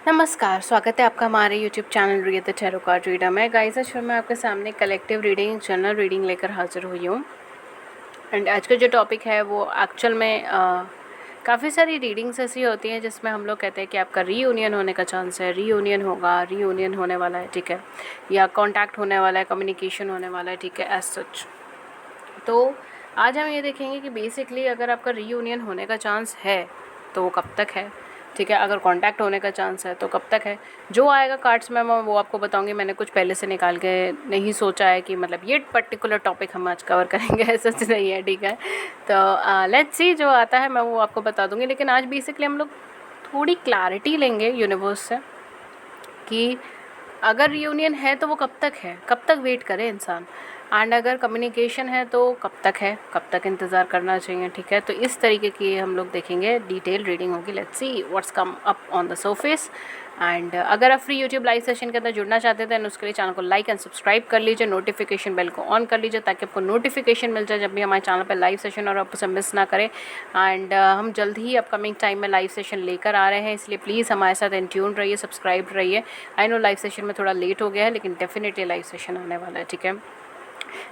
नमस्कार, स्वागत है आपका हमारे YouTube channel read the tarot card reader में। गाइस, आज मैं आपके सामने कलेक्टिव रीडिंग, जनरल रीडिंग लेकर हाजिर हुई हूँ। एंड आज का जो टॉपिक है वो एक्चुअल में काफ़ी सारी रीडिंग्स ऐसी होती हैं जिसमें हम लोग कहते हैं कि आपका रीयूनियन होने का चांस है, रीयूनियन होगा, रीयूनियन होने वाला है, ठीक है, या कॉन्टैक्ट होने वाला है, कम्युनिकेशन होने वाला है, ठीक है, एज सच। तो आज हम ये देखेंगे कि बेसिकली अगर आपका रीयूनियन होने का चांस है तो वो कब तक है, ठीक है, अगर कांटेक्ट होने का चांस है तो कब तक है। जो आएगा कार्ड्स में मैं वो आपको बताऊंगी। मैंने कुछ पहले से निकाल के नहीं सोचा है कि मतलब ये पर्टिकुलर टॉपिक हम आज कवर करेंगे, ऐसा नहीं है, ठीक है। तो लेट्स सी, जो आता है मैं वो आपको बता दूंगी। लेकिन आज बेसिकली हम लोग थोड़ी क्लैरिटी लेंगे यूनिवर्स से कि अगर रियूनियन है तो वो कब तक है, कब तक वेट करे इंसान, एंड अगर कम्युनिकेशन है तो कब तक है, कब तक इंतज़ार करना चाहिए, ठीक है। तो इस तरीके की हम लोग देखेंगे, डिटेल रीडिंग होगी। Let's see what's come up on the surface. And अगर आप फ्री यूट्यूब लाइव सेशन के अंदर जुड़ना चाहते थे उसके लिए चैनल को लाइक एंड सब्सक्राइब कर लीजिए, नोटिफिकेशन बेल को ऑन कर लीजिए ताकि आपको नोटिफिकेशन मिल जाए जब भी हमारे चैनल पर लाइव सेशन, और आप उसे मिस ना करें। एंड हम जल्द ही अपकमिंग टाइम में लाइव सेशन लेकर आ रहे हैं, इसलिए प्लीज़ हमारे साथ इन ट्यून रहिए, सब्सक्राइब रहिए। आई नो लाइव सेशन में थोड़ा लेट हो गया है, लेकिन डेफिनेटली लाइव सेशन आने वाला है, ठीक है।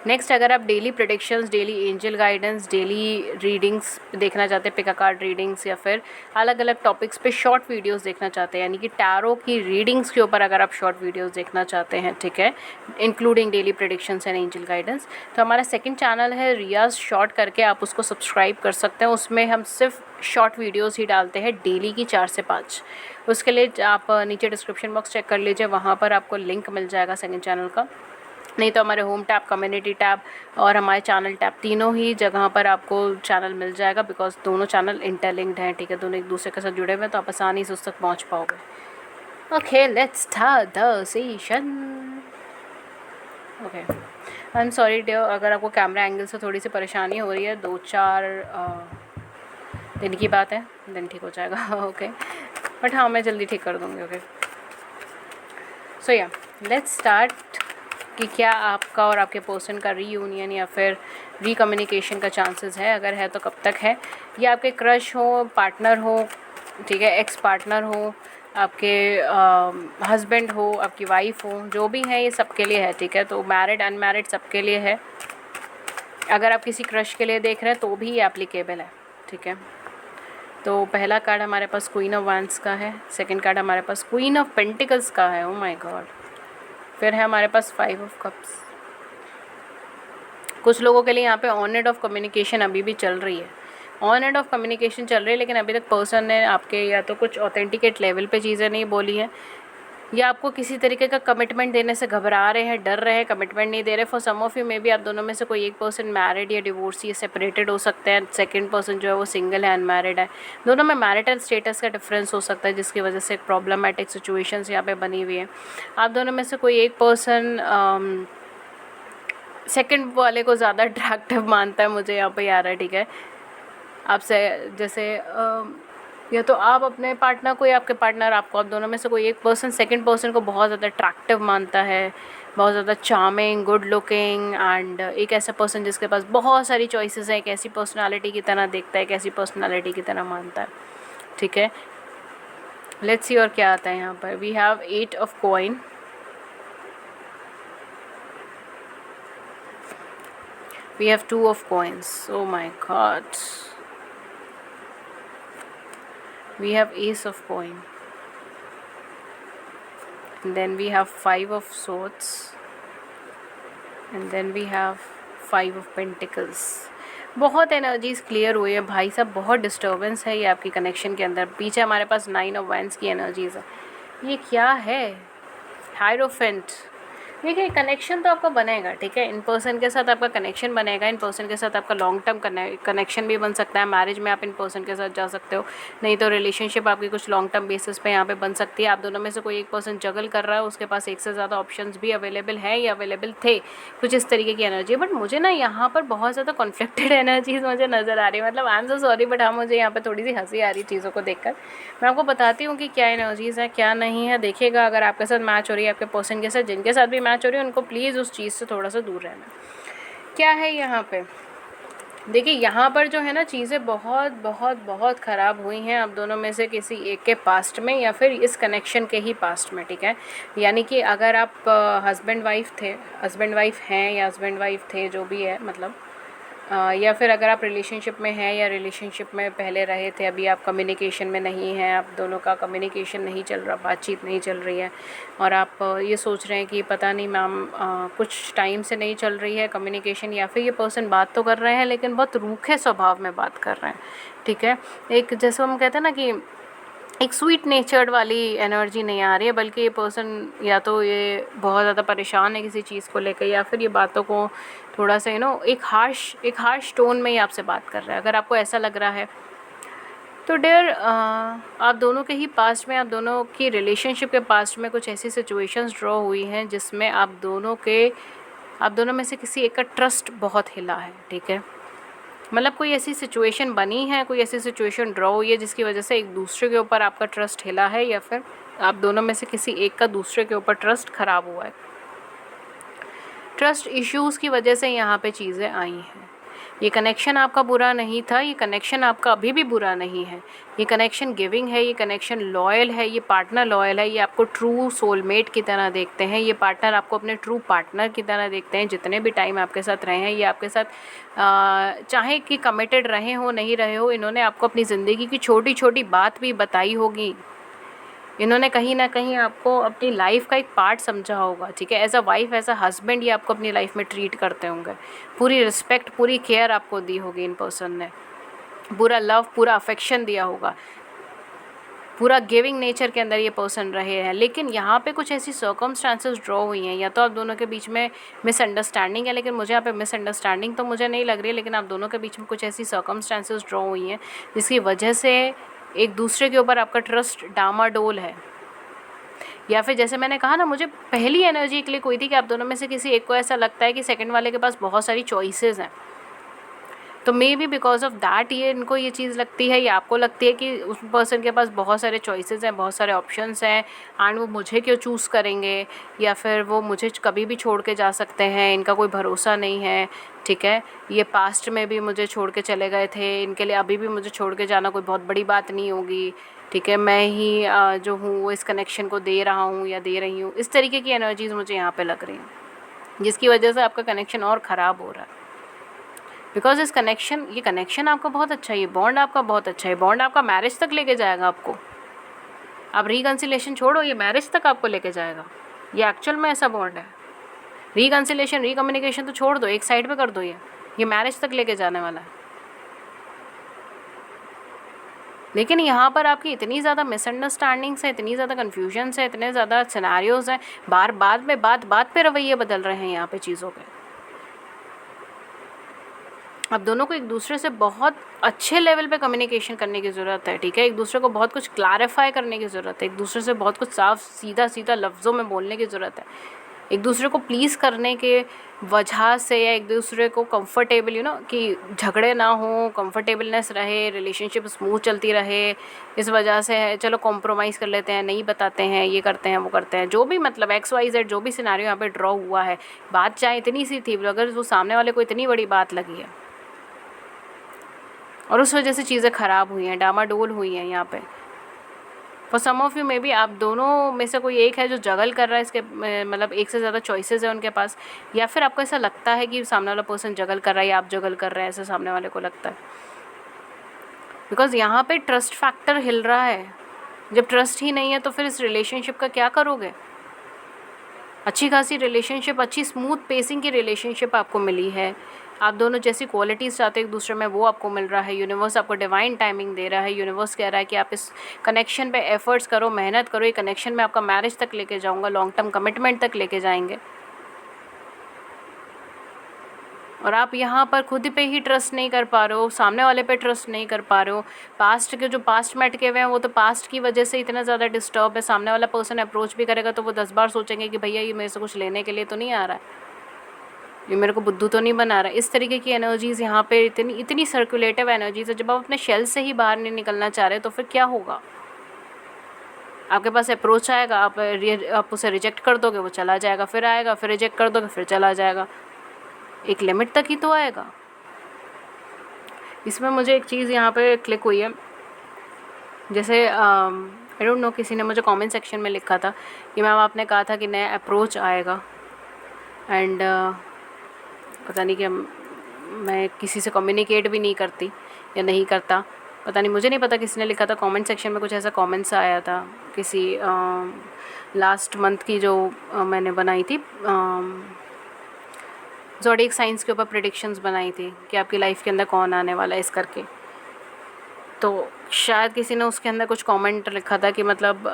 नेक्स्ट, अगर आप daily predictions, daily angel guidance, daily readings देखना चाहते हैं, पिका कार्ड रीडिंग्स, या फिर अलग अलग टॉपिक्स पे शॉर्ट वीडियोस देखना चाहते हैं, यानी कि टैरो की रीडिंग्स के ऊपर अगर आप शॉर्ट वीडियोस देखना चाहते हैं, ठीक है, including daily predictions and angel guidance, तो हमारा सेकंड चैनल है रियाज शॉर्ट करके, आप उसको सब्सक्राइब कर सकते हैं। उसमें हम सिर्फ शॉर्ट वीडियोस ही डालते हैं डेली की 4 से 5। उसके लिए आप नीचे डिस्क्रिप्शन बॉक्स चेक कर लीजिए, वहाँ पर आपको लिंक मिल जाएगा सेकंड चैनल का। नहीं तो हमारे होम टैब, कम्युनिटी टैब और हमारे चैनल टैब, तीनों ही जगह पर आपको चैनल मिल जाएगा, बिकॉज दोनों चैनल इंटरलिंक्ड हैं, ठीक है, दोनों एक दूसरे के साथ जुड़े हुए हैं, तो आप आसानी से उस तक पहुँच पाओगे। Okay, let's start the session. Okay, I am sorry dear, अगर आपको कैमरा एंगल से थोड़ी सी परेशानी हो रही है, 2-4 दिन की बात है, दिन ठीक हो जाएगा। ओके, बट हाँ, मैं जल्दी ठीक कर दूँगी। ओके, सो या लेट्स स्टार्ट कि क्या आपका और आपके पर्सन का रीयूनियन या फिर रीकम्युनिकेशन का चांसेस है, अगर है तो कब तक है। ये आपके क्रश हो, पार्टनर हो, ठीक है, एक्स पार्टनर हो, आपके हस्बैंड हो, आपकी वाइफ हो, जो भी है ये सबके लिए है, ठीक है। तो मैरिड, अनमैरिड सबके लिए है। अगर आप किसी क्रश के लिए देख रहे हैं तो भी ये एप्लीकेबल है, ठीक है। तो पहला कार्ड हमारे पास क्वीन ऑफ वांड्स का है, सेकंड कार्ड हमारे पास क्वीन ऑफ पेंटिकल्स का है, ओ माय गॉड। फिर है हमारे पास 5 ऑफ कप्स। कुछ लोगों के लिए यहाँ पे ऑन एंड ऑफ कम्युनिकेशन अभी भी चल रही है, ऑन एंड ऑफ कम्युनिकेशन चल रही है, लेकिन अभी तक पर्सन ने आपके या तो कुछ ऑथेंटिकेट लेवल पे चीज़ें नहीं बोली हैं, या आपको किसी तरीके का कमिटमेंट देने से घबरा रहे हैं, डर रहे हैं, कमिटमेंट नहीं दे रहे। For some of you may be आप दोनों में से कोई एक पर्सन मैरिड या डिवोर्सी या सेपरेटेड हो सकते हैं, सेकंड पर्सन जो है वो सिंगल है, अनमैरिड है। दोनों में मैरिटल स्टेटस का डिफरेंस हो सकता है, जिसकी वजह से एक प्रॉब्लमेटिक सिचुएशंस यहाँ पे बनी हुई है। आप दोनों में से कोई एक पर्सन सेकंड वाले को ज़्यादा अट्रैक्टिव मानता है, मुझे यहाँ पे आ रहा है, ठीक है। आपसे जैसे या तो आप अपने पार्टनर को या आपके पार्टनर आपको, आप दोनों में से कोई एक पर्सन सेकंड पर्सन को बहुत ज़्यादा अट्रैक्टिव मानता है, बहुत ज़्यादा चार्मिंग, गुड लुकिंग, एंड एक ऐसा पर्सन जिसके पास बहुत सारी चॉइसेस हैं, एक ऐसी पर्सनालिटी की तरह देखता है, एक ऐसी पर्सनालिटी की तरह मानता है, ठीक है। लेट्स सी और क्या आता है यहाँ पर। We have 8 of coin, we have 2 of coins, oh my god, we have ace of coin, and then we have 5 of swords, and then we have 5 of pentacles। बहुत एनर्जीज क्लियर हुई है भाई साहब, बहुत डिस्टर्बेंस है ये आपकी connection के अंदर। पीछे हमारे पास 9 ऑफ वांड्स की एनर्जीज है, ये क्या है, हायरोफेंट। देखिए, कनेक्शन तो आपका बनेगा, ठीक है, इन पर्सन के साथ आपका कनेक्शन बनेगा, इन पर्सन के साथ आपका लॉन्ग टर्म कनेक्शन भी बन सकता है। मैरिज में आप इन पर्सन के साथ जा सकते हो, नहीं तो रिलेशनशिप आपकी कुछ लॉन्ग टर्म बेसिस पे यहाँ पे बन सकती है। आप दोनों में से कोई एक पर्सन जगल कर रहा है, उसके पास एक से ज़्यादा ऑप्शंस भी अवेलेबल हैं या अवेलेबल थे, कुछ इस तरीके की एनर्जी। बट मुझे ना यहाँ पर बहुत ज़्यादा कॉन्फ्लिक्टेड एनर्जीज मुझे नज़र आ रही है, मतलब I am so sorry, but हाँ मुझे यहाँ पर थोड़ी सी हंसी आ रही है चीज़ों को देखकर। मैं आपको बताती हूँ कि क्या एनर्जीज़ हैं, क्या नहीं है। देखिएगा, अगर आपके साथ मैच हो रही है, आपके पर्सन के साथ, जिनके साथ भी मैच हो रही है, उनको प्लीज़ उस चीज़ से थोड़ा सा दूर रहना। क्या है यहाँ पे, देखिए यहाँ पर जो है ना, चीज़ें बहुत बहुत बहुत ख़राब हुई हैं आप दोनों में से किसी एक के पास्ट में, या फिर इस कनेक्शन के ही पास्ट में, ठीक है। यानी कि अगर आप हस्बैंड वाइफ हैं या हस्बैंड वाइफ थे, जो भी है मतलब, या फिर अगर आप रिलेशनशिप में हैं या रिलेशनशिप में पहले रहे थे, अभी आप कम्युनिकेशन में नहीं हैं, आप दोनों का कम्युनिकेशन नहीं चल रहा, बातचीत नहीं चल रही है, और आप ये सोच रहे हैं कि पता नहीं मैम कुछ टाइम से नहीं चल रही है कम्युनिकेशन, या फिर ये पर्सन बात तो कर रहे हैं लेकिन बहुत रूखे स्वभाव में बात कर रहे हैं, ठीक है। एक जैसे हम कहते हैं ना कि एक स्वीट नेचर्ड वाली एनर्जी नहीं आ रही है, बल्कि ये पर्सन या तो ये बहुत ज़्यादा परेशान है किसी चीज़ को लेकर, या फिर ये बातों को थोड़ा सा एक हार्श टोन में ही आपसे बात कर रहा है। अगर आपको ऐसा लग रहा है तो डियर, आप दोनों के ही पास्ट में, आप दोनों की रिलेशनशिप के पास्ट में कुछ ऐसी सिचुएशंस ड्रॉ हुई हैं जिसमें आप दोनों में से किसी एक का ट्रस्ट बहुत हिला है, ठीक है। मतलब कोई ऐसी सिचुएशन बनी है, कोई ऐसी सिचुएशन ड्रॉ हुई है जिसकी वजह से एक दूसरे के ऊपर आपका ट्रस्ट हिला है, या फिर आप दोनों में से किसी एक का दूसरे के ऊपर ट्रस्ट ख़राब हुआ है। ट्रस्ट इश्यूज़ की वजह से यहाँ पे चीज़ें आई हैं। ये कनेक्शन आपका बुरा नहीं था, ये कनेक्शन आपका अभी भी बुरा नहीं है। ये कनेक्शन गिविंग है, ये कनेक्शन लॉयल है, ये पार्टनर लॉयल है, ये आपको ट्रू सोलमेट की तरह देखते हैं, ये पार्टनर आपको अपने ट्रू पार्टनर की तरह देखते हैं। जितने भी टाइम आपके साथ रहे हैं, ये आपके साथ चाहे कि कमिटेड रहे हो नहीं रहे हो, इन्होंने आपको अपनी ज़िंदगी की छोटी छोटी बात भी बताई होगी। इन्होंने कहीं ना कहीं आपको अपनी लाइफ का एक पार्ट समझा होगा, ठीक है। As a wife, as a husband, ये आपको अपनी लाइफ में ट्रीट करते होंगे। पूरी रिस्पेक्ट, पूरी केयर आपको दी होगी इन पर्सन ने, पूरा लव, पूरा अफेक्शन दिया होगा, पूरा गिविंग नेचर के अंदर ये पर्सन रहे हैं। लेकिन यहाँ पे कुछ ऐसी सर्कमस्टांसेस ड्रॉ हुई हैं, या तो आप दोनों के बीच में मिसअंडरस्टैंडिंग है, लेकिन मुझे यहाँ पे मिसअंडरस्टैंडिंग तो मुझे नहीं लग रही है, लेकिन आप दोनों के बीच में कुछ ऐसी सर्कमस्टांसेस ड्रॉ हुई हैं जिसकी वजह से एक दूसरे के ऊपर आपका ट्रस्ट डामाडोल है। या फिर जैसे मैंने कहा ना, मुझे पहली एनर्जी क्लिक हुई थी कि आप दोनों में से किसी एक को ऐसा लगता है कि सेकंड वाले के पास बहुत सारी चॉइसेस हैं, तो may be because of that ये इनको ये चीज़ लगती है, या आपको लगती है कि उस पर्सन के पास बहुत सारे चॉइसेस हैं, बहुत सारे ऑप्शंस हैं, एंड वो मुझे क्यों चूज़ करेंगे, या फिर वो मुझे कभी भी छोड़ के जा सकते हैं, इनका कोई भरोसा नहीं है, ठीक है। ये पास्ट में भी मुझे छोड़ के चले गए थे, इनके लिए अभी भी मुझे छोड़ के जाना कोई बहुत बड़ी बात नहीं होगी, ठीक है। मैं ही जो हूँ वो इस कनेक्शन को दे रहा हूँ या दे रही हूँ। इस तरीके की एनर्जीज़ मुझे यहाँ पे लग रही हैं, जिसकी वजह से आपका कनेक्शन और ख़राब हो रहा है। बिकॉज ये कनेक्शन आपका बहुत अच्छा है, ये बॉन्ड आपका बहुत अच्छा है, बॉन्ड आपका मैरिज तक लेके जाएगा आपको। आप रिकन्सिलेशन छोड़ो, ये मैरिज तक आपको लेके जाएगा। ये एक्चुअल में ऐसा बॉन्ड है। रिकन्सिलेशन, रिकम्युनिकेशन तो छोड़ दो, एक साइड पे कर दो, ये मैरिज तक लेके जाने वाला है। लेकिन यहाँ पर आपकी इतनी ज़्यादा मिसअंडरस्टैंडिंग्स है, इतनी ज़्यादा कन्फ्यूजन्स है, इतने ज़्यादा सिनेरियोज़ हैं, बात पे रवैये बदल रहे हैं यहाँ पे चीज़ों के। अब दोनों को एक दूसरे से बहुत अच्छे लेवल पे कम्युनिकेशन करने की ज़रूरत है, ठीक है। एक दूसरे को बहुत कुछ क्लैरिफाई करने की ज़रूरत है, एक दूसरे से बहुत कुछ साफ सीधा लफ्ज़ों में बोलने की ज़रूरत है, एक दूसरे को प्लीज़ करने के वजह से, या एक दूसरे को कंफर्टेबल कि झगड़े ना हो, कंफर्टेबलनेस रहे, रिलेशनशिप स्मूथ चलती रहे, इस वजह से चलो कॉम्प्रोमाइज़ कर लेते हैं, नहीं बताते हैं, ये करते हैं, वो करते हैं, जो भी मतलब XYZ जो भी सिनेरियो यहाँ पे ड्रॉ हुआ है। बात चाहे इतनी सी थी, अगर वो सामने वाले को इतनी बड़ी बात लगी है और उस वजह से चीज़ें ख़राब हुई हैं, डामाडोल हुई हैं यहाँ पे। For some of you may be आप दोनों में से कोई एक है जो जगल कर रहा है, इसके मतलब एक से ज़्यादा चॉइसेस है उनके पास, या फिर आपको ऐसा लगता है कि सामने वाला पर्सन जगल कर रहा है या आप जगल कर रहे हैं, ऐसा सामने वाले को लगता है। बिकॉज यहाँ पे ट्रस्ट फैक्टर हिल रहा है। जब ट्रस्ट ही नहीं है तो फिर इस रिलेशनशिप का क्या करोगे। अच्छी खासी रिलेशनशिप, अच्छी स्मूथ पेसिंग की रिलेशनशिप आपको मिली है, आप दोनों जैसी क्वालिटीज़ चाहते एक दूसरे में वो आपको मिल रहा है, यूनिवर्स आपको डिवाइन टाइमिंग दे रहा है, यूनिवर्स कह रहा है कि आप इस कनेक्शन पे एफर्ट्स करो, मेहनत करो, ये कनेक्शन में आपका मैरिज तक लेके जाऊंगा, लॉन्ग टर्म कमिटमेंट तक लेके जाएंगे। और आप यहाँ पर खुद पे ही ट्रस्ट नहीं कर पा रहे हो, सामने वाले पे ट्रस्ट नहीं कर पा रहे हो। पास्ट के जो पास्ट में अटके हुए हैं वो तो पास्ट की वजह से इतना ज़्यादा डिस्टर्ब है, सामने वाला पर्सन अप्रोच भी करेगा तो वो 10 बार सोचेंगे कि भैया ये मेरे से कुछ लेने के लिए तो नहीं आ रहा है, ये मेरे को बुद्धू तो नहीं बना रहा है। इस तरीके की एनर्जीज़ यहाँ पे इतनी सर्कुलेटिव एनर्जीज़ है। जब आप अपने शेल से ही बाहर नहीं निकलना चाह रहे तो फिर क्या होगा। आपके पास अप्रोच आएगा, आप उसे रिजेक्ट कर दोगे, वो चला जाएगा, फिर आएगा, फिर रिजेक्ट कर दोगे, फिर चला जाएगा, एक लिमिट तक ही तो आएगा। इसमें मुझे एक चीज़ यहाँ पे क्लिक हुई है, जैसे आई डोंट नो, किसी ने मुझे कमेंट सेक्शन में लिखा था कि मैम आपने कहा था कि नया अप्रोच आएगा, एंड पता नहीं कि मैं किसी से कम्युनिकेट भी नहीं करती या नहीं करता, पता नहीं, मुझे नहीं पता किसने लिखा था कमेंट सेक्शन में, कुछ ऐसा कमेंट्स आया था किसी लास्ट मंथ की जो मैंने बनाई थी ज़ोडिएक साइंस के ऊपर प्रेडिक्शंस बनाई थी कि आपकी लाइफ के अंदर कौन आने वाला है इस करके। तो शायद किसी ने उसके अंदर कुछ कमेंट लिखा था कि मतलब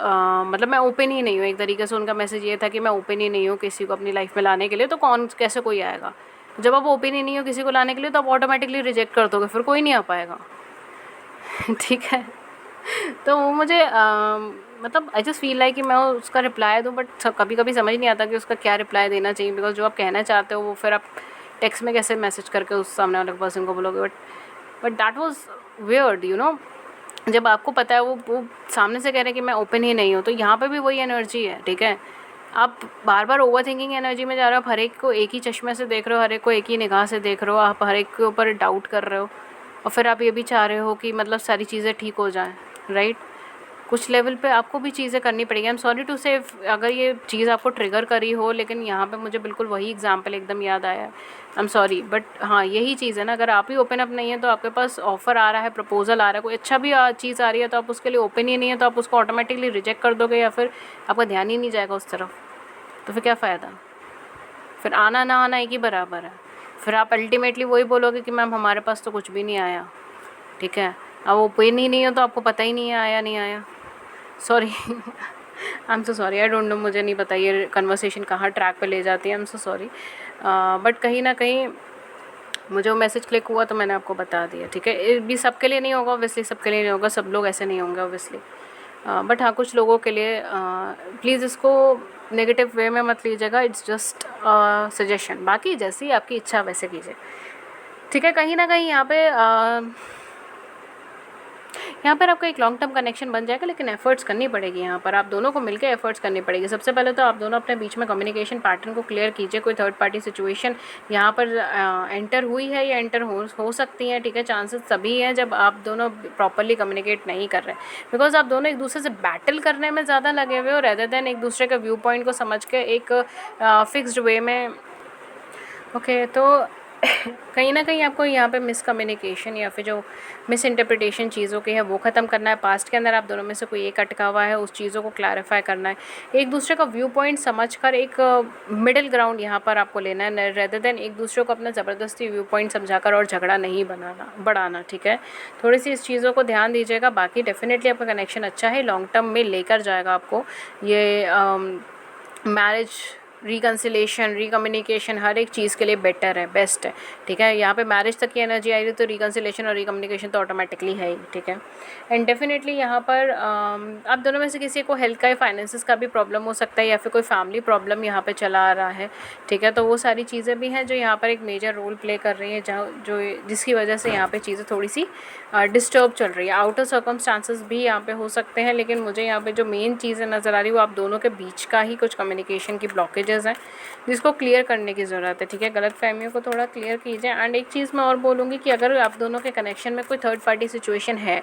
मैं ओपन ही नहीं हूँ, एक तरीके से उनका मैसेज ये था कि मैं ओपन ही नहीं हूँ किसी को अपनी लाइफ में लाने के लिए, तो कौन कैसे कोई आएगा। जब आप ओपन ही नहीं हो किसी को लाने के लिए तो आप ऑटोमेटिकली रिजेक्ट कर दोगे, फिर कोई नहीं आ पाएगा। ठीक है, तो वो मुझे मतलब आई जस्ट फील लाइक कि मैं उसका रिप्लाई दूँ, बट कभी कभी समझ नहीं आता कि उसका क्या रिप्लाई देना चाहिए, बिकॉज जो आप कहना चाहते हो वो फिर आप टेक्स्ट में कैसे मैसेज करके उस सामने वाले पर्सन को बोलोगे। But that was weird, you know, जब आपको पता है वो सामने से कह रहे हैं कि मैं ओपन ही नहीं हूँ, तो यहाँ पे भी वही एनर्जी है। ठीक है, आप बार बार ओवर थिंकिंग एनर्जी में जा रहे हो, आप हर एक को एक ही चश्मे से देख रहे हो, हर एक को एक ही निगाह से देख रहे हो, आप हर एक के ऊपर डाउट कर रहे हो, और फिर आप ये भी चाह रहे हो कि मतलब सारी चीज़ें ठीक हो जाएं, राइट। कुछ लेवल पे आपको भी चीज़ें करनी पड़ेगी। आई एम सॉरी टू से अगर ये चीज़ आपको ट्रिगर करी हो, लेकिन यहाँ पे मुझे बिल्कुल वही एग्जांपल एकदम याद आया है। आई एम सॉरी, बट हाँ यही चीज़ है ना, अगर आप ही ओपन अप नहीं है तो आपके पास ऑफ़र आ रहा है, प्रपोजल आ रहा है, कोई अच्छा भी चीज़ आ रही है, तो आप उसके लिए ओपन ही नहीं है, तो आप उसको ऑटोमेटिकली रिजेक्ट कर दोगे, या फिर आपका ध्यान ही नहीं जाएगा उस तरफ, तो फिर क्या फ़ायदा। फिर आना ना आना एक ही बराबर है। फिर आप अल्टीमेटली वही बोलोगे कि मैम हमारे पास तो कुछ भी नहीं आया। ठीक है, अब ओपन ही नहीं हो तो आपको पता ही नहीं है आया नहीं आया। Sorry, I am so sorry, I don't know, मुझे नहीं पता ये कन्वर्सेशन कहाँ ट्रैक पे ले जाती है। I am so sorry, but कहीं ना कहीं मुझे वो मैसेज क्लिक हुआ तो मैंने आपको बता दिया। ठीक है, ये भी सबके लिए नहीं होगा ऑब्वियसली, सबके लिए नहीं होगा, सब लोग ऐसे नहीं होंगे ऑब्वियसली, बट हाँ कुछ लोगों के लिए प्लीज़ इसको नेगेटिव वे में मत लीजिएगा, इट्स जस्ट सजेशन, बाकी जैसी आपकी इच्छा वैसे कीजिए। ठीक है, कहीं ना कहीं यहाँ पर आपका एक लॉन्ग टर्म कनेक्शन बन जाएगा, लेकिन एफर्ट्स करनी पड़ेगी। यहाँ पर आप दोनों को मिलकर एफर्ट्स करनी पड़ेगी। सबसे पहले तो आप दोनों अपने बीच में कम्युनिकेशन पैटर्न को क्लियर कीजिए। कोई थर्ड पार्टी सिचुएशन यहाँ पर एंटर हुई है या एंटर हो सकती है। ठीक है, चांसेस तभी हैं जब आप दोनों प्रॉपरली कम्युनिकेट नहीं कर रहे हैं, बिकॉज आप दोनों एक दूसरे से बैटल करने में ज़्यादा लगे हुए हो, रेदर देन एक दूसरे का व्यू पॉइंट को समझ के एक फिक्स्ड वे में। ओके, तो कहीं ना कहीं आपको यहाँ पे मिसकम्युनिकेशन या फिर जो मिस इंटरप्रिटेशन चीज़ों की है वो ख़त्म करना है। पास्ट के अंदर आप दोनों में से कोई एक अटका हुआ है, उस चीज़ों को क्लैरिफाई करना है, एक दूसरे का व्यू पॉइंट समझकर एक मिडिल ग्राउंड यहाँ पर आपको लेना है, रेदर देन एक दूसरे को अपना ज़बरदस्ती व्यू पॉइंट समझाकर और झगड़ा नहीं बढ़ाना। ठीक है, थोड़ी सी इस चीज़ों को ध्यान दीजिएगा। बाकी डेफिनेटली आपका कनेक्शन अच्छा है, लॉन्ग टर्म में लेकर जाएगा आपको ये मैरिज, रिकन्सिलेशन, रिकम्युनिकेशन, हर एक चीज़ के लिए बेटर है, बेस्ट है। ठीक है, यहाँ पे मैरिज तक की एनर्जी आई रही तो रिकन्सिलेशन और रिकम्युनिकेशन तो ऑटोमेटिकली है ही। ठीक है, एंड डेफिनेटली यहाँ पर आप दोनों में से किसी को हेल्थ का या फाइनेंसिस का भी प्रॉब्लम हो सकता है, या फिर कोई फैमिली प्रॉब्लम यहाँ पे चला आ रहा है। ठीक है, तो वो सारी चीज़ें भी हैं जो यहाँ पर एक मेजर रोल प्ले कर रही है, जिसकी वजह से यहाँ पर चीज़ें थोड़ी सी डिस्टर्ब चल रही है। आउटर सर्कमस्टांसेस भी यहाँ पे हो सकते हैं, लेकिन मुझे यहाँ पे जो मेन चीज़ें नज़र आ रही है वो आप दोनों के बीच का ही कुछ कम्युनिकेशन की ब्लॉकेजेस हैं जिसको क्लियर करने की ज़रूरत है। ठीक है, गलत फहमियों को थोड़ा क्लियर कीजिए। एंड एक चीज़ मैं और बोलूँगी कि अगर आप दोनों के कनेक्शन में कोई थर्ड पार्टी सिचुएशन है,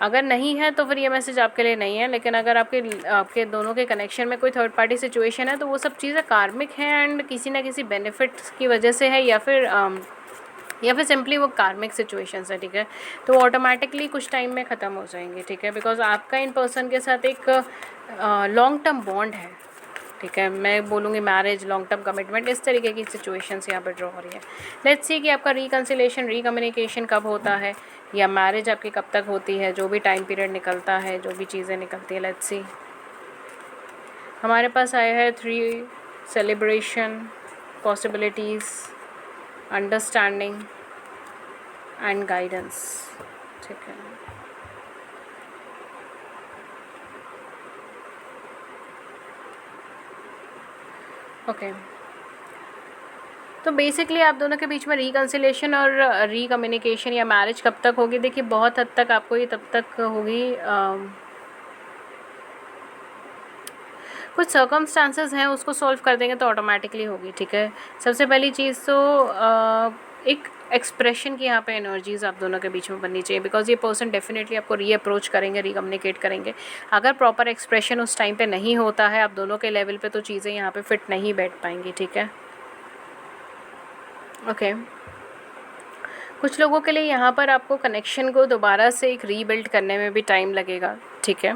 अगर नहीं है तो फिर ये मैसेज आपके लिए नहीं है, लेकिन अगर आपके दोनों के कनेक्शन में कोई थर्ड पार्टी सिचुएशन है तो वो सब चीज़ें कार्मिक हैं एंड किसी ना किसी बेनिफिट्स की वजह से है, या फिर सिंपली वो कार्मिक सिचुएशंस है। ठीक है, तो ऑटोमेटिकली कुछ टाइम में ख़त्म हो जाएंगे। ठीक है, बिकॉज आपका इन पर्सन के साथ एक लॉन्ग टर्म बॉन्ड है। ठीक है, मैं बोलूँगी मैरिज, लॉन्ग टर्म कमिटमेंट, इस तरीके की सिचुएशंस यहाँ पर ड्रॉ हो रही है। लेट्स सी कि आपका रिकन्सिलेशन, रिकम्युनिकेशन कब होता है, या मैरिज आपकी कब तक होती है, जो भी टाइम पीरियड निकलता है, जो भी चीज़ें निकलती है। लेट्स सी, हमारे पास आया है 3 celebration, possibilities, understanding and guidance. ठीक है, ओके, तो बेसिकली आप दोनों के बीच में रिकन्सिलेशन और रिकम्युनिकेशन या मैरिज कब तक होगी? देखिए, बहुत हद तक आपको ये तब तक होगी, कुछ सर्कमस्टांसेस हैं उसको सॉल्व कर देंगे तो ऑटोमेटिकली होगी। ठीक है, सबसे पहली चीज़ तो एक एक्सप्रेशन की यहाँ पे एनर्जीज़ आप दोनों के बीच में बननी चाहिए, बिकॉज ये पर्सन डेफिनेटली आपको री अप्रोच करेंगे, रीकम्युनिकेट करेंगे। अगर प्रॉपर एक्सप्रेशन उस टाइम पे नहीं होता है आप दोनों के लेवल पे, तो चीज़ें यहाँ पे फिट नहीं बैठ पाएंगी, ठीक है। ओके कुछ लोगों के लिए यहाँ पर आपको कनेक्शन को दोबारा से एक रीबिल्ड करने में भी टाइम लगेगा, ठीक है।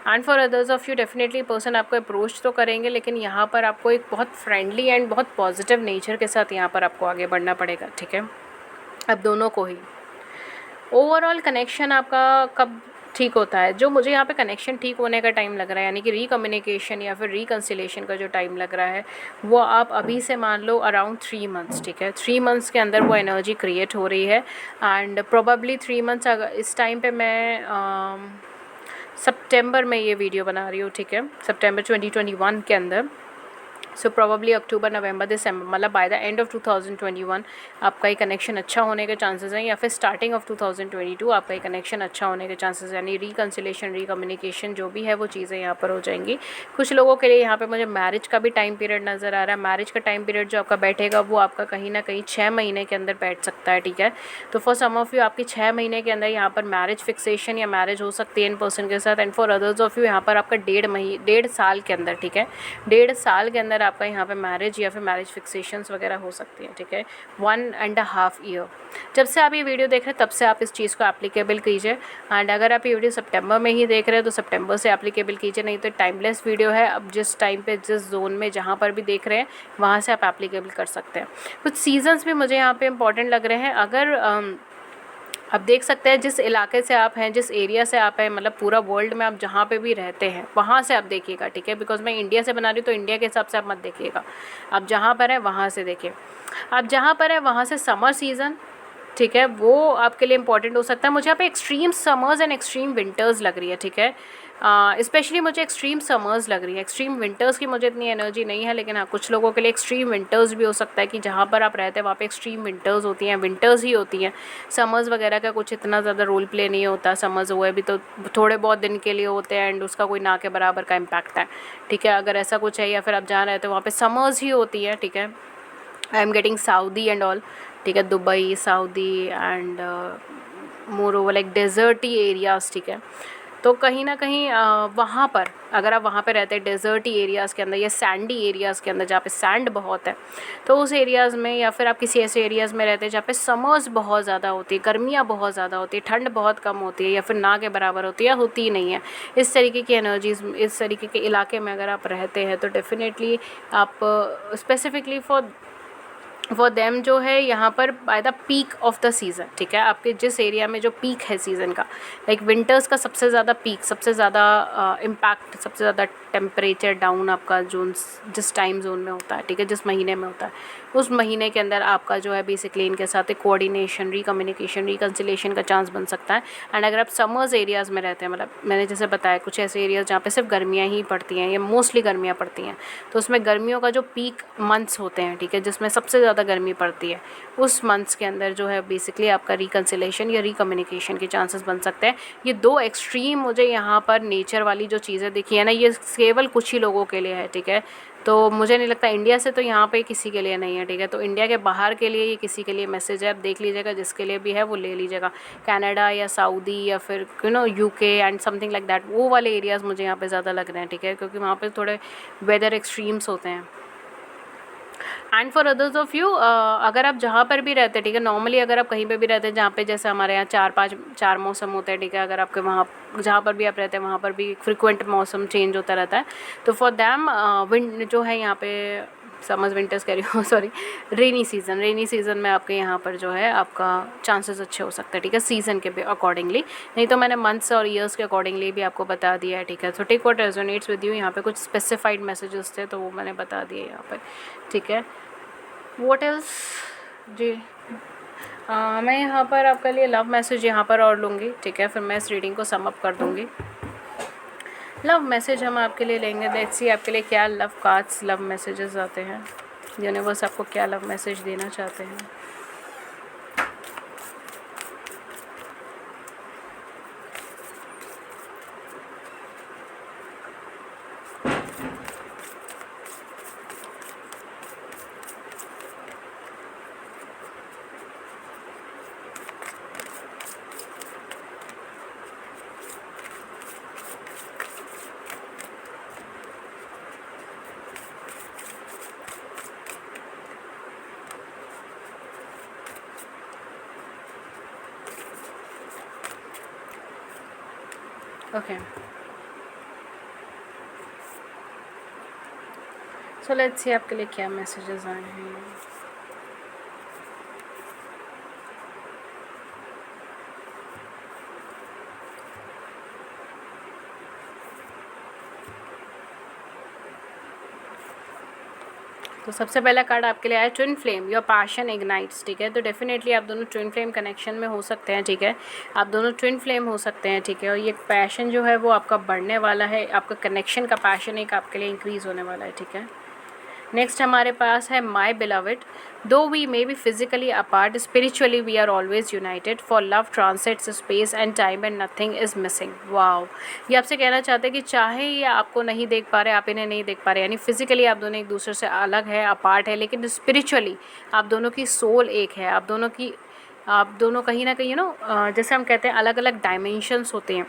And for others of you definitely person आपको अप्रोच तो करेंगे, लेकिन यहाँ पर आपको एक बहुत फ्रेंडली एंड बहुत पॉजिटिव नेचर के साथ यहाँ पर आपको आगे बढ़ना पड़ेगा, ठीक है। अब दोनों को ही ओवरऑल कनेक्शन आपका कब ठीक होता है, जो मुझे यहाँ पे कनेक्शन ठीक होने का टाइम लग रहा है, यानी कि रीकम्युनिकेशन या फिर रिकन्सिलेशन का जो टाइम लग रहा है, वो आप अभी से मान लो अराउंड 3 मंथ्स, ठीक है। 3 मंथ्स के अंदर वो एनर्जी क्रिएट हो रही है। एंड प्रोबेबली 3 मंथ्स, अगर इस टाइम पे मैं सितंबर में ये वीडियो बना रही हूँ, ठीक है, सितंबर 2021 के अंदर। सो प्रोबेबली अक्टूबर, नवंबर, दिसंबर, मतलब बाय द एंड ऑफ 2021 आपका ये कनेक्शन अच्छा होने के चांसेस हैं, या फिर स्टार्टिंग ऑफ 2022 आपका ये कनेक्शन अच्छा होने के चांसेस, यानी रिकन्सिलेशन, रिकम्युनिकेशन जो भी है वो चीज़ें यहाँ पर हो जाएंगी। कुछ लोगों के लिए यहाँ पे मुझे मैरिज का भी टाइम पीरियड नज़र आ रहा है। मैरिज का टाइम पीरियड जो आपका बैठेगा वो आपका कहीं ना कहीं 6 महीने के अंदर बैठ सकता है, ठीक है। तो फॉर सम ऑफ यू आपकी 6 महीने के अंदर यहाँ पर मैरिज फिक्सेशन या मैरिज हो सकती है इन पर्सन के साथ। And for others of you यहाँ पर आपका 1.5 साल के अंदर, ठीक है, 1.5 साल के अंदर आपका यहाँ पे मैरिज या फिर मैरिज फिक्सेशंस वगैरह हो सकती हैं, ठीक है। 1.5 ईयर जब से आप ये वीडियो देख रहे हैं तब से आप इस चीज़ को एप्लीकेबल कीजिए। एंड अगर आप ये वीडियो सितंबर में ही देख रहे हैं तो सितंबर से एप्लीकेबल कीजिए, नहीं तो टाइमलेस वीडियो है। अब जिस टाइम पे जिस जोन में जहाँ पर भी देख रहे हैं वहाँ से आप एप्लीकेबल कर सकते हैं। कुछ सीजन्स भी मुझे यहाँ पे इंपॉर्टेंट लग रहे हैं। अगर आप देख सकते हैं जिस इलाके से आप हैं, जिस एरिया से आप हैं, मतलब पूरा वर्ल्ड में आप जहाँ पे भी रहते हैं वहाँ से आप देखिएगा, ठीक है। बिकॉज मैं इंडिया से बना रही हूँ तो इंडिया के हिसाब से आप मत देखिएगा, आप जहाँ पर हैं वहाँ से देखिए। आप जहाँ पर हैं वहाँ से समर सीज़न, ठीक है, वो आपके लिए इंपॉर्टेंट हो सकता है। मुझे यहाँ पे extreme summers and extreme winters लग रही है, ठीक है। स्पेशली मुझे एक्सट्रीम समर्स लग रही है। एक्सट्रीम विंटर्स की मुझे इतनी एनर्जी नहीं है, लेकिन हाँ कुछ लोगों के लिए एक्सट्रीम विंटर्स भी हो सकता है कि जहाँ पर आप रहते हैं वहाँ पे एक्सट्रीम विंटर्स होती हैं, विंटर्स ही होती हैं। समर्स वगैरह का कुछ इतना ज़्यादा रोल प्ले नहीं होता। समर्स हुए भी तो थोड़े बहुत दिन के लिए होते हैं एंड उसका कोई ना के बराबर का इम्पैक्ट है, ठीक है। अगर ऐसा कुछ है या फिर आप जहाँ रहते हो वहाँ पे समर्स ही होती है, ठीक है। I am getting Saudi and all, ठीक है, Dubai, Saudi and moreover like deserty areas, ठीक है। तो कहीं ना कहीं वहाँ पर अगर आप वहाँ पे रहते हैं डेजर्टी एरियाज़ के अंदर या सैंडी एरियाज़ के अंदर जहाँ पे सैंड बहुत है, तो उस एरियाज़ में, या फिर आप किसी ऐसे एरियाज़ में रहते हैं जहाँ पे समर्स बहुत ज़्यादा होती है, गर्मियाँ बहुत ज़्यादा होती है, ठंड बहुत कम होती है या फिर ना के बराबर होती है या होती ही नहीं है, इस तरीके की एनर्जीज़, इस तरीके के इलाके में अगर आप रहते हैं तो डेफिनेटली आप स्पेसिफिकली फॉर देम जो है यहाँ पर by the peak of the season, ठीक है, आपके जिस एरिया में जो पीक है सीज़न का, लाइक विंटर्स का सबसे ज़्यादा पीक, सबसे ज़्यादा इम्पैक्ट, सबसे ज़्यादा टेम्परेचर डाउन आपका जोन जिस टाइम जोन में होता है, ठीक है, जिस महीने में होता है, उस महीने के अंदर आपका जो है बेसिकली इनके साथ एक कोऑर्डिनेशन, रिकम्युनिकेशन, रिकन्सिलेशन का चांस बन सकता है। एंड अगर आप समर्स एरियाज़ में रहते हैं, मतलब मैंने जैसे बताया कुछ ऐसे एरियाज़ जहाँ पे सिर्फ गर्मियाँ ही पड़ती हैं या मोस्टली गर्मियाँ पड़ती हैं, तो उसमें गर्मियों का जो पीक मंथ्स होते हैं, ठीक है, जिसमें सबसे ज़्यादा गर्मी पड़ती है, उस मंथ्स के अंदर जो है बेसिकली आपका रिकन्सिलेशन या रिकम्युनिकेशन के चांसेस बन सकते हैं। ये दो एक्सट्रीम मुझे यहाँ पर नेचर वाली जो चीज़ें दिखी है ना, ये केवल कुछ ही लोगों के लिए है, ठीक है। तो मुझे नहीं लगता इंडिया से तो यहाँ पे किसी के लिए नहीं है, ठीक है। तो इंडिया के बाहर के लिए ये किसी के लिए मैसेज है, आप देख लीजिएगा, जिसके लिए भी है वो ले लीजिएगा। कनाडा या सऊदी या फिर UK and something like that, वो वाले एरियाज़ मुझे यहाँ पे ज़्यादा लग रहे हैं, ठीक है, क्योंकि वहाँ पे थोड़े वेदर एक्सट्रीम्स होते हैं। And for others of you, अगर आप जहाँ पर भी रहते हैं, ठीक है, नॉर्मली अगर आप कहीं पे भी रहते हैं जहाँ पे जैसे हमारे यहाँ 4 मौसम होते हैं, ठीक है, अगर आपके वहाँ जहाँ पर भी आप रहते हैं वहाँ पर भी फ्रिक्वेंट मौसम चेंज होता रहता है, तो फॉर दैम विंड जो है यहाँ पे समर्स विंटर्स कह रही हूँ सॉरी, रेनी सीज़न में आपके यहाँ पर जो है आपका चांसेस अच्छे हो सकते हैं, ठीक है, सीज़न के अकॉर्डिंगली। नहीं तो मैंने मंथ्स और ईयर्स के अकॉर्डिंगली भी आपको बता दिया है, ठीक है। So take what resonates with you. यहाँ पे कुछ स्पेसिफाइड मैसेजेस थे तो वो मैंने बता दिए यहाँ पर, ठीक है। व्हाट एल्स जी, मैं यहाँ पर आपके लिए लव मैसेज यहाँ पर और लूँगी, ठीक है, फिर मैं इस रीडिंग को सम अप कर दूँगी। लव मैसेज हम आपके लिए लेंगे, लेट्स सी आपके लिए क्या लव कार्ड्स, लव मैसेजेस आते हैं, यूनिवर्स आपको क्या लव मैसेज देना चाहते हैं। ओके, सो लेट्स सी आपके लिए क्या मैसेजेस आए हैं। तो सबसे पहला कार्ड आपके लिए आया twin flame, your passion ignites, ठीक है। तो डेफिनेटली आप दोनों ट्विन फ्लेम कनेक्शन में हो सकते हैं, ठीक है। आप दोनों ट्विन फ्लेम हो सकते हैं, ठीक है। और ये पैशन जो है वो आपका बढ़ने वाला है, आपका कनेक्शन का पैशन एक आपके लिए इंक्रीज़ होने वाला है, ठीक है। नेक्स्ट हमारे पास है my beloved, though we may be physically apart, spiritually we are always united, for love transcends space and time and nothing is missing. Wow, ये आपसे कहना चाहते हैं कि चाहे ये आपको नहीं देख पा रहे, आप इन्हें नहीं देख पा रहे, यानी फिजिकली आप दोनों एक दूसरे से अलग है, अपार्ट है, लेकिन स्पिरिचुअली आप दोनों की सोल एक है। आप दोनों कहीं ना कहीं जैसे हम कहते हैं अलग अलग डायमेंशंस होते हैं,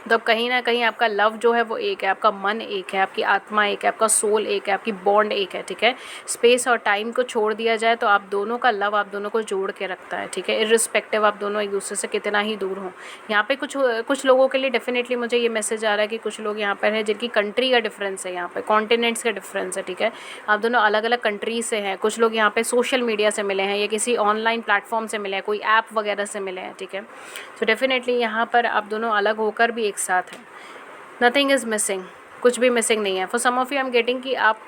तो कहीं ना कहीं आपका लव जो है वो एक है, आपका मन एक है, आपकी आत्मा एक है, आपका सोल एक है, आपकी बॉन्ड एक है, ठीक है। स्पेस और टाइम को छोड़ दिया जाए तो आप दोनों का लव आप दोनों को जोड़ के रखता है, ठीक है। इर्रिस्पेक्टिव आप दोनों एक दूसरे से कितना ही दूर हों। यहाँ पे कुछ लोगों के लिए डेफिनेटली मुझे ये मैसेज आ रहा है कि कुछ लोग यहाँ पर हैं जिनकी कंट्री का डिफरेंस है, यहाँ पे कॉन्टिनेंट्स का डिफरेंस है, ठीक है। आप दोनों अलग अलग कंट्री से हैं, कुछ लोग यहाँ पे सोशल मीडिया से मिले हैं या किसी ऑनलाइन प्लेटफॉर्म से मिले हैं, कोई ऐप वगैरह से मिले हैं, ठीक है। तो डेफिनेटली यहाँ पर आप दोनों अलग होकर भी एक साथ हैं। नथिंग इज़ मिसिंग, कुछ भी मिसिंग नहीं है। For some of you I am getting कि आप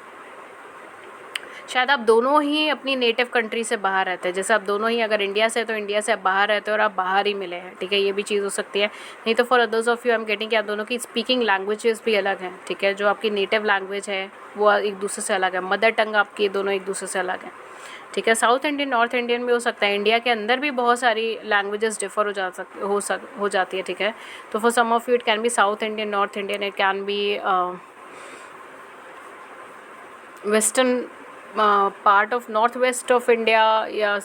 शायद आप दोनों ही अपनी नेटिव कंट्री से बाहर रहते हैं, जैसे आप दोनों ही अगर इंडिया से तो इंडिया से आप बाहर रहते हो और आप बाहर ही मिले हैं, ठीक है। ये भी चीज़ हो सकती है। नहीं तो for others of you I am getting कि आप दोनों की स्पीकिंग लैंग्वेजेस भी अलग हैं, ठीक है। जो आपकी नेटिव लैंग्वेज है वो एक दूसरे से अलग है, मदर टंग आपकी दोनों एक दूसरे से अलग है, ठीक है। साउथ इंडियन, नॉर्थ इंडियन भी हो सकता है, इंडिया के अंदर भी बहुत सारी लैंग्वेजेस डिफर हो जाती है, ठीक है। तो for some of you it can be south Indian, north Indian, it can be western part of north west of India, या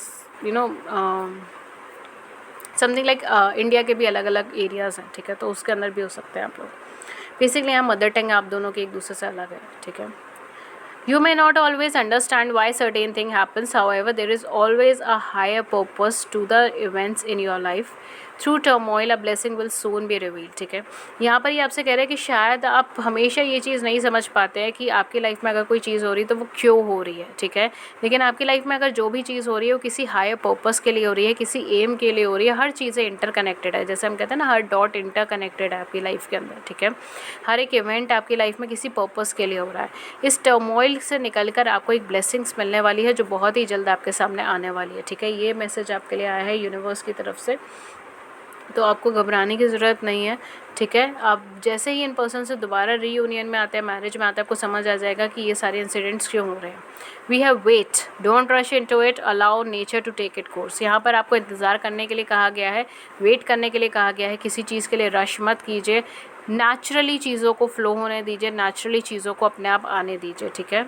समथिंग लाइक इंडिया के भी अलग अलग एरियाज़ हैं, ठीक है। तो उसके अंदर भी हो सकते हैं आप लोग। बेसिकली यहाँ मदर टंग आप दोनों के एक दूसरे से अलग है, ठीक है। You may not always understand why certain thing happens, however, there is always a higher purpose to the events in your life. Through turmoil, a blessing will soon be revealed, ठीक है। यहाँ पर ये आपसे कह रहे हैं कि शायद आप हमेशा ये चीज़ नहीं समझ पाते हैं कि आपकी लाइफ में अगर कोई चीज़ हो रही है तो वो क्यों हो रही है, ठीक है। लेकिन आपकी लाइफ में अगर जो भी चीज़ हो रही है वो किसी हायर पर्पस के लिए हो रही है, किसी एम के लिए हो रही है। हर चीज़ें इंटरकनेक्टेड है, जैसे हम कहते हैं ना, हर डॉट इंटरकनेक्टेड है आपकी लाइफ के अंदर, ठीक है। हर एक इवेंट आपकी लाइफ में किसी पर्पस के लिए हो रहा है। इस टर्मोइल से निकलकर आपको एक ब्लेसिंग्स मिलने वाली है जो बहुत ही जल्द आपके सामने आने वाली है, ठीक है। ये मैसेज आपके लिए आया है यूनिवर्स की तरफ से, तो आपको घबराने की ज़रूरत नहीं है, ठीक है। आप जैसे ही इन पर्सन से दोबारा रीयूनियन में आते हैं, मैरिज में आते हैं, आपको समझ आ जाएगा कि ये सारे इंसिडेंट्स क्यों हो रहे हैं। We have wait, don't rush into it, allow nature to take it course. यहाँ पर आपको इंतज़ार करने के लिए कहा गया है, वेट करने के लिए कहा गया है। किसी चीज़ के लिए रश मत कीजिए, नेचुरली चीज़ों को फ्लो होने दीजिए, नेचुरली चीज़ों को अपने आप आने दीजिए, ठीक है।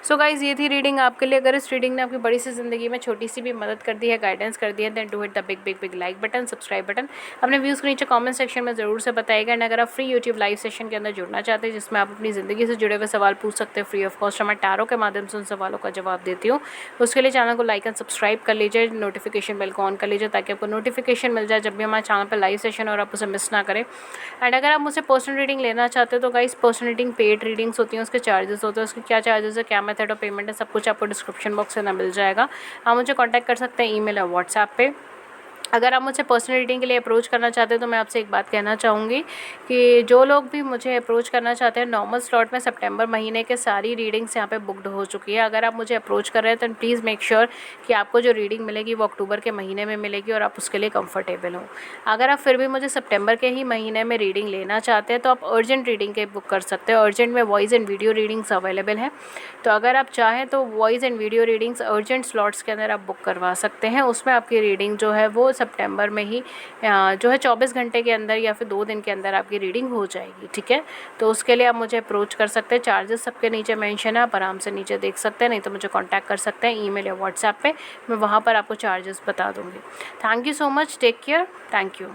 सो गाइज़, ये थी रीडिंग आपके लिए। अगर इस रीडिंग ने आपकी बड़ी सी ज़िंदगी में छोटी सी भी मदद कर दी है, गाइडेंस कर दी है, then do hit the big big big like button, subscribe button. अपने व्यूज़ को नीचे कमेंट सेक्शन में ज़रूर से बताइएगा। एंड अगर आप फ्री यूट्यूब लाइव सेशन के अंदर जुड़ना चाहते हैं जिसमें आप अपनी ज़िंदगी से जुड़े हुए सवाल पूछ सकते हैं फ्री ऑफ कॉस्ट, मैं टैरो के माध्यम से उन सवालों का जवाब देती हूँ, उसके लिए चैनल को लाइक एंड सब्सक्राइब कर लीजिए, नोटिफिकेशन बेल को ऑन कर लीजिए ताकि आपको नोटिफिकेशन मिल जाए जब भी हमारे चैनल पर लाइव सेशन और आप उसे मिस ना करें। एंड अगर आप मुझसे पर्सनल रीडिंग लेना चाहते हो तो guys, personal reading paid readings होती हैं, उसके चार्जेस होते हैं, उसके क्या चार्जेस है, क्या मेथड ऑफ पेमेंट है, सब कुछ आपको डिस्क्रिप्शन बॉक्स से ना मिल जाएगा। आप मुझे कांटेक्ट कर सकते हैं ईमेल या व्हाट्सएप पे। अगर आप मुझसे पर्सनल रीडिंग के लिए अप्रोच करना चाहते हैं तो मैं आपसे एक बात कहना चाहूँगी कि जो लोग भी मुझे अप्रोच करना चाहते हैं, नॉर्मल स्लॉट में सितंबर महीने के सारी रीडिंग्स यहाँ पे बुकड हो चुकी है। अगर आप मुझे अप्रोच कर रहे हैं तो प्लीज़ मेक श्योर कि आपको जो रीडिंग मिलेगी वो अक्टूबर के महीने में मिलेगी और आप उसके लिए कंफर्टेबल हो। अगर आप फिर भी मुझे सितंबर के ही महीने में रीडिंग लेना चाहते हैं तो आप अर्जेंट रीडिंग के बुक कर सकते हैं। अर्जेंट में voice and video readings available हैं, तो अगर आप चाहें तो voice and video readings urgent slots के अंदर आप बुक करवा सकते हैं। उसमें आपकी रीडिंग जो है वो सितंबर में ही जो है 24 घंटे के अंदर या फिर 2 दिन के अंदर आपकी रीडिंग हो जाएगी, ठीक है। तो उसके लिए आप मुझे अप्रोच कर सकते हैं। चार्जेस सबके नीचे मेंशन है, आप आराम से नीचे देख सकते हैं, नहीं तो मुझे कांटेक्ट कर सकते हैं ईमेल या व्हाट्सएप पे, मैं वहाँ पर आपको चार्जेस बता दूँगी। Thank you so much, take care, thank you.